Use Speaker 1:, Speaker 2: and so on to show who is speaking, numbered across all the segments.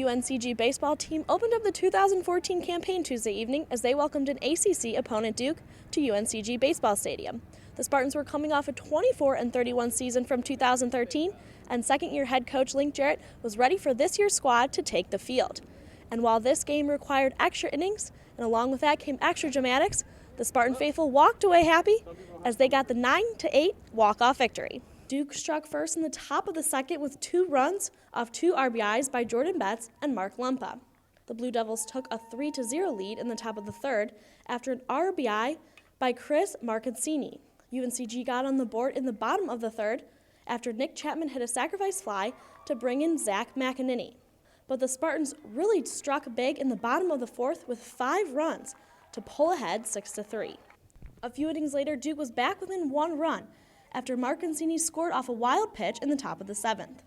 Speaker 1: UNCG baseball team opened up the 2014 campaign Tuesday evening as they welcomed an ACC opponent Duke to UNCG Baseball Stadium. The Spartans were coming off a 24-31 season from 2013, and second-year head coach Link Jarrett was ready for this year's squad to take the field. And while this game required extra innings, and along with that came extra dramatics, the Spartan faithful walked away happy as they got the 9-8 walk-off victory. Duke struck first in the top of the second with 2 runs off 2 RBIs by Jordan Betts and Mark Lumpa. The Blue Devils took a 3-0 lead in the top of the third after an RBI by Chris Marcancini. UNCG got on the board in the bottom of the third after Nick Chapman hit a sacrifice fly to bring in Zach McEnany. But the Spartans really struck big in the bottom of the fourth with 5 runs to pull ahead 6-3. A few innings later, Duke was back within 1 run after Marcancini scored off a wild pitch in the top of the 7th.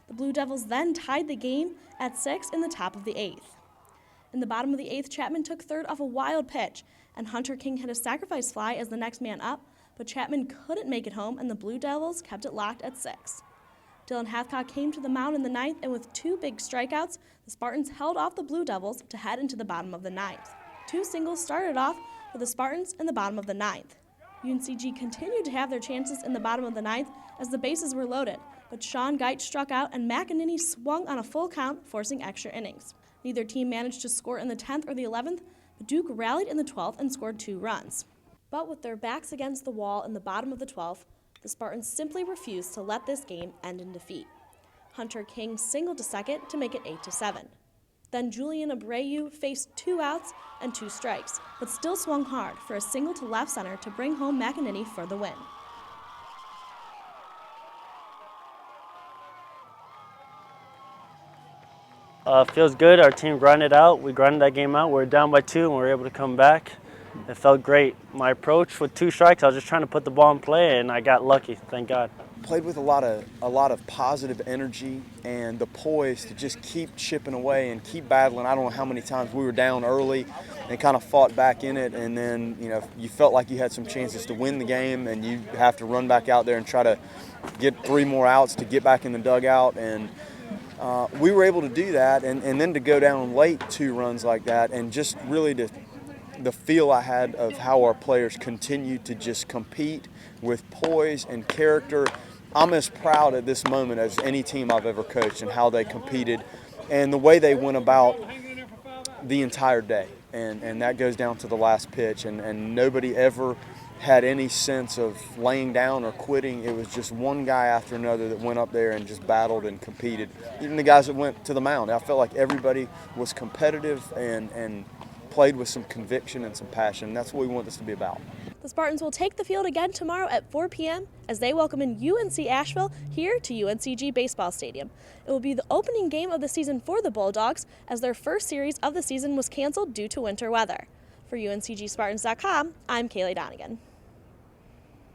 Speaker 1: The Blue Devils then tied the game at 6 in the top of the 8th. In the bottom of the 8th, Chapman took third off a wild pitch, and Hunter King hit a sacrifice fly as the next man up, but Chapman couldn't make it home, and the Blue Devils kept it locked at 6. Dylan Hathcock came to the mound in the 9th, and with 2 big strikeouts, the Spartans held off the Blue Devils to head into the bottom of the 9th. 2 singles started off for the Spartans in the bottom of the 9th. UNCG continued to have their chances in the bottom of the 9th as the bases were loaded, but Sean Geit struck out and McEnany swung on a full count, forcing extra innings. Neither team managed to score in the 10th or the 11th, but Duke rallied in the 12th and scored 2 runs. But with their backs against the wall in the bottom of the 12th, the Spartans simply refused to let this game end in defeat. Hunter King singled to second to make it 8-7. Then Julian Abreu faced 2 outs and 2 strikes, but still swung hard for a single to left center to bring home McEnany for the win.
Speaker 2: Feels good. Our team grinded out. We grinded that game out. We were down by 2 and we were able to come back. It felt great. My approach with 2 strikes, I was just trying to put the ball in play, and I got lucky, thank God.
Speaker 3: Played with a lot of positive energy and the poise to just keep chipping away and keep battling. I don't know how many times we were down early and kind of fought back in it, and then you felt like you had some chances to win the game, and you have to run back out there and try to get 3 more outs to get back in the dugout, and we were able to do that, and then to go down late 2 runs like that, and just really the feel I had of how our players continued to just compete with poise and character. I'm as proud at this moment as any team I've ever coached and how they competed and the way they went about the entire day. And that goes down to the last pitch. And nobody ever had any sense of laying down or quitting. It was just one guy after another that went up there and just battled and competed. Even the guys that went to the mound, I felt like everybody was competitive and played with some conviction and some passion. That's what we want this to be about.
Speaker 1: The Spartans will take the field again tomorrow at 4 p.m. as they welcome in UNC Asheville here to UNCG Baseball Stadium. It will be the opening game of the season for the Bulldogs as their first series of the season was canceled due to winter weather. For UNCGSpartans.com, I'm Kaylee Donegan.